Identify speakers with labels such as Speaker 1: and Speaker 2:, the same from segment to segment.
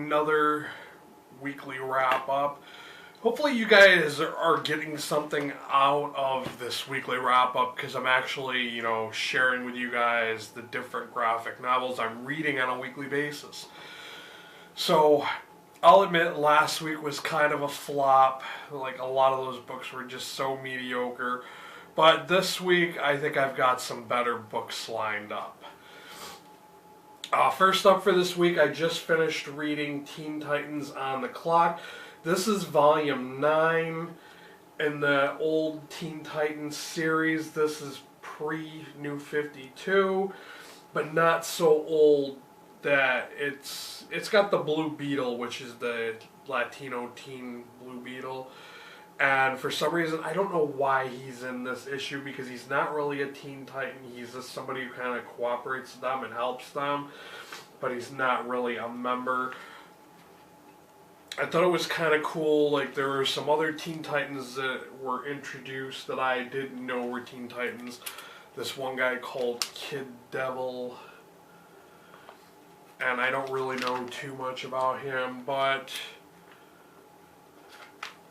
Speaker 1: another weekly wrap up. Hopefully you guys are getting something out of this weekly wrap up, because I'm actually, sharing with you guys the different graphic novels I'm reading on a weekly basis. So, I'll admit last week was kind of a flop. Like, a lot of those books were just so mediocre. But this week, I think I've got some better books lined up. First up for this week, I just finished reading Teen Titans on the Clock. This is volume 9 in the old Teen Titans series. This is pre-New 52, but not so old that it's got the Blue Beetle, which is the Latino teen Blue Beetle. And for some reason, I don't know why he's in this issue, because he's not really a Teen Titan. He's just somebody who kind of cooperates with them and helps them, but he's not really a member. I thought it was kind of cool. Like, there were some other Teen Titans that were introduced that I didn't know were Teen Titans. This one guy called Kid Devil, and I don't really know too much about him, but,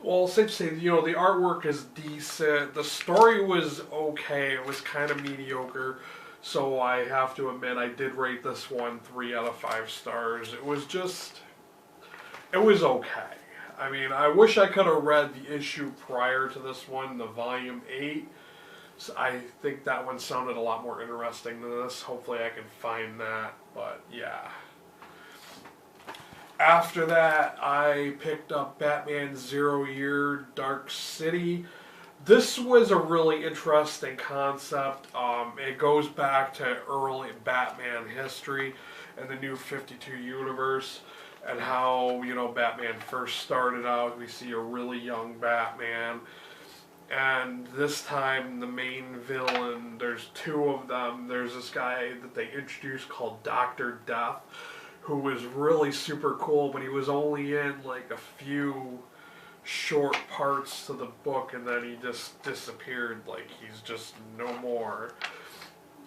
Speaker 1: well, safe to say, the artwork is decent. The story was okay. It was kind of mediocre, so I have to admit I did rate this one 3 out of 5 stars. It was okay. I mean, I wish I could have read the issue prior to this one, the volume 8. So I think that one sounded a lot more interesting than this. Hopefully I can find that, but yeah. After that, I picked up Batman Zero Year Dark City. This was a really interesting concept. It goes back to early Batman history and the New 52 universe, and how, Batman first started out. We see a really young Batman, and this time the main villain, there's 2 of them. There's this guy that they introduced called Dr. Death, who was really super cool, but he was only in like a few short parts to the book, and then he just disappeared. Like, he's just no more.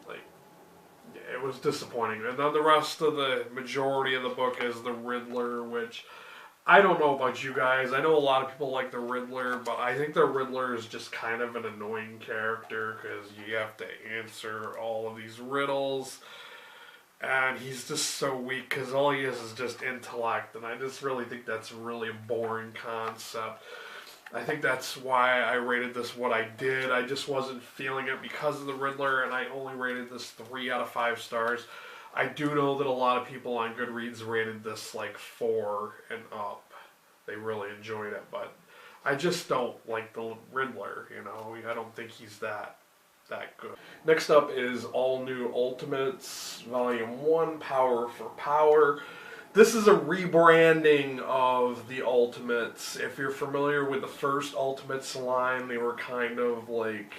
Speaker 1: Like, it was disappointing. And then the rest of the majority of the book is the Riddler, which I don't know about you guys. I know a lot of people like the Riddler, but I think the Riddler is just kind of an annoying character, because you have to answer all of these riddles, and he's just so weak because all he is just intellect, and I just really think that's really a boring concept. I think that's why I rated this what I did. I just wasn't feeling it because of the Riddler, and I only rated this 3 out of 5 stars. I do know that a lot of people on Goodreads rated this like 4 and up. They really enjoyed it, but I just don't like the Riddler, I don't think he's that good. Next up is All New Ultimates, Volume 1, Power for Power. This is a rebranding of the Ultimates. If you're familiar with the first Ultimates line, they were kind of like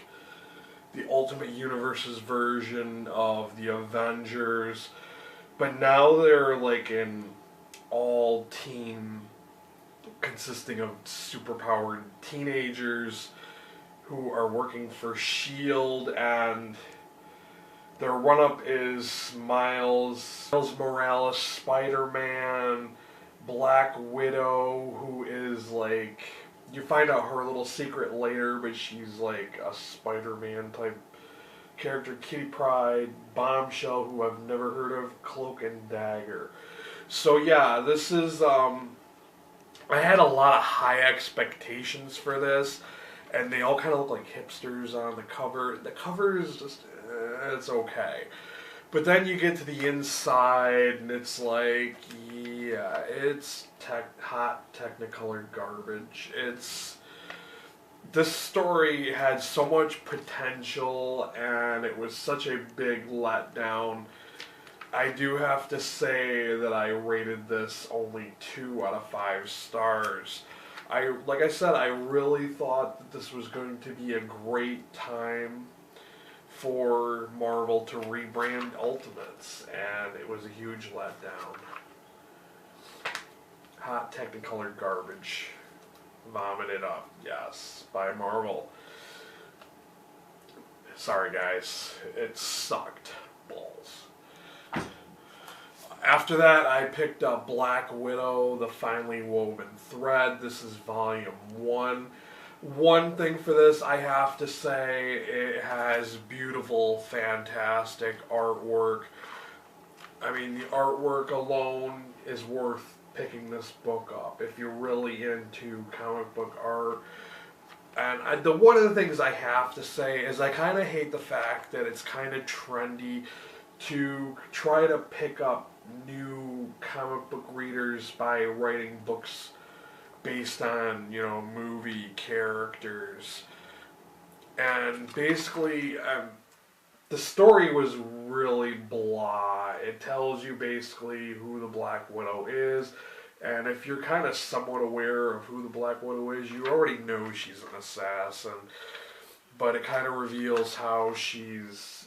Speaker 1: the Ultimate Universe's version of the Avengers. But now they're like an all-team consisting of superpowered teenagers who are working for S.H.I.E.L.D., and their run-up is Miles Morales, Spider-Man, Black Widow, who is like, you find out her little secret later, but she's like a Spider-Man type character, Kitty Pryde, Bombshell, who I've never heard of, Cloak and Dagger. So yeah, this is, I had a lot of high expectations for this, and they all kind of look like hipsters on the cover. The cover is just, it's okay. But then you get to the inside, and it's like, yeah, it's hot Technicolor garbage. This story had so much potential, and it was such a big letdown. I do have to say that I rated this only 2 out of 5 stars. Like I said, I really thought that this was going to be a great time for Marvel to rebrand Ultimates, and it was a huge letdown. Hot Technicolor garbage. Vomit it up, yes, by Marvel. Sorry guys, it sucked balls. After that, I picked up Black Widow, The Finely Woven Thread. This is volume 1. One thing for this, I have to say, it has beautiful, fantastic artwork. I mean, the artwork alone is worth picking this book up if you're really into comic book art. And one of the things I have to say is I kind of hate the fact that it's kind of trendy to try to pick up new comic book readers by writing books based on, movie characters. And basically, the story was really blah. It tells you basically who the Black Widow is, and if you're kind of somewhat aware of who the Black Widow is, you already know she's an assassin. But it kind of reveals how she's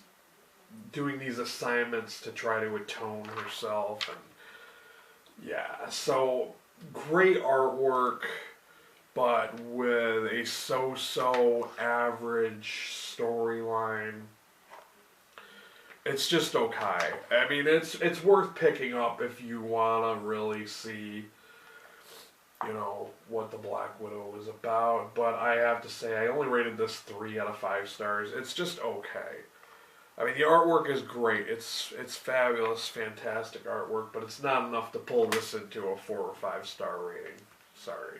Speaker 1: doing these assignments to try to atone herself. And yeah, so great artwork, but with a so-so average storyline. It's just okay. I mean, it's worth picking up if you want to really see, what the Black Widow is about. But I have to say, I only rated this 3 out of 5 stars. It's just okay. I mean, the artwork is great. It's fabulous, fantastic artwork, but it's not enough to pull this into a 4 or 5 star rating. Sorry.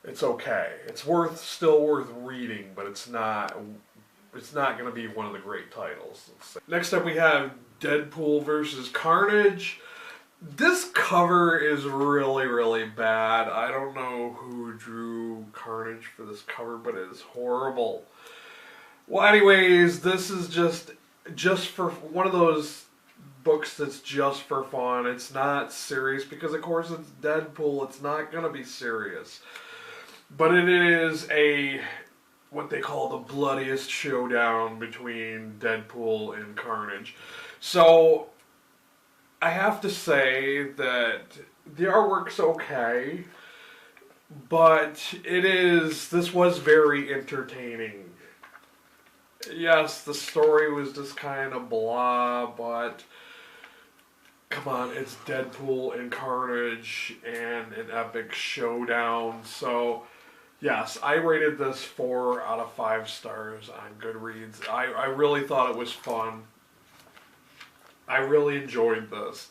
Speaker 1: It's okay. It's still worth reading, but it's not going to be one of the great titles. Next up we have Deadpool versus Carnage. This cover is really, really bad. I don't know who drew Carnage for this cover, but it is horrible. Well, anyways, this is just for one of those books that's just for fun. It's not serious because, of course, it's Deadpool. It's not going to be serious. But it is what they call the bloodiest showdown between Deadpool and Carnage. So, I have to say that the artwork's okay, but this was very entertaining. Yes, the story was just kind of blah, but come on, it's Deadpool and Carnage and an epic showdown. So, yes, I rated this 4 out of 5 stars on Goodreads. I really thought it was fun. I really enjoyed this.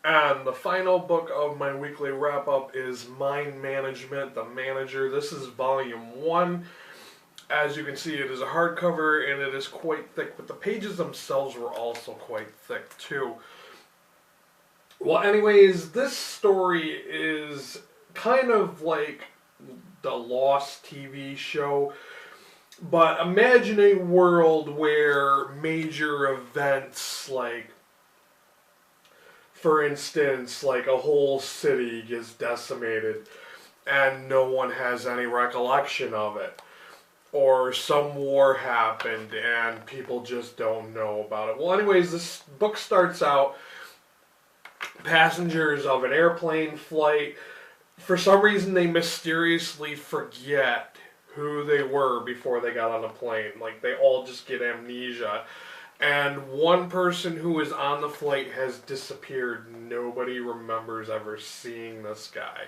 Speaker 1: And the final book of my weekly wrap-up is Mind Management, The Manager. This is volume 1. As you can see, it is a hardcover and it is quite thick, but the pages themselves were also quite thick too. Well, anyways, this story is kind of like the Lost TV show, but imagine a world where major events, like, for instance, like a whole city gets decimated and no one has any recollection of it. Or some war happened and people just don't know about it. Well, anyways, this book starts out, passengers of an airplane flight, for some reason they mysteriously forget who they were before they got on the plane. Like, they all just get amnesia. And one person who was on the flight has disappeared. Nobody remembers ever seeing this guy.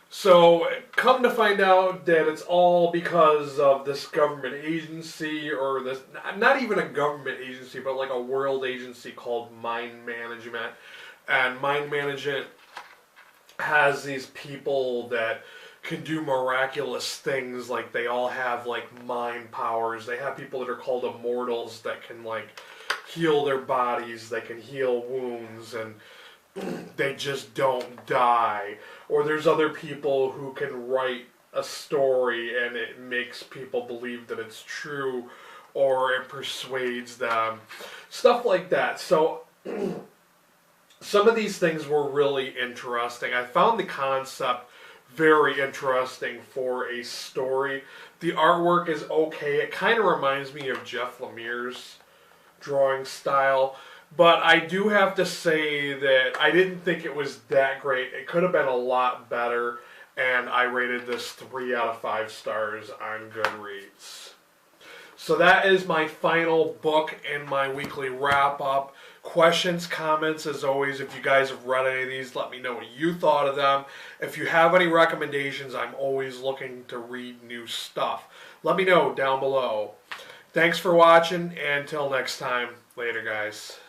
Speaker 1: So, come to find out that it's all because of this government agency, or this, not even a government agency, but like a world agency called Mind Management. And Mind Management has these people that can do miraculous things, like they all have like mind powers. They have people that are called immortals that can like heal their bodies, they can heal wounds, and they just don't die. Or there's other people who can write a story and it makes people believe that it's true, or it persuades them. Stuff like that. So some of these things were really interesting. I found the concept very interesting for a story. The artwork is okay. It kind of reminds me of Jeff Lemire's drawing style. But I do have to say that I didn't think it was that great. It could have been a lot better. And I rated this 3 out of 5 stars on Goodreads. So that is my final book and my weekly wrap-up. Questions, comments, as always, if you guys have read any of these, let me know what you thought of them. If you have any recommendations, I'm always looking to read new stuff. Let me know down below. Thanks for watching, and until next time, later guys.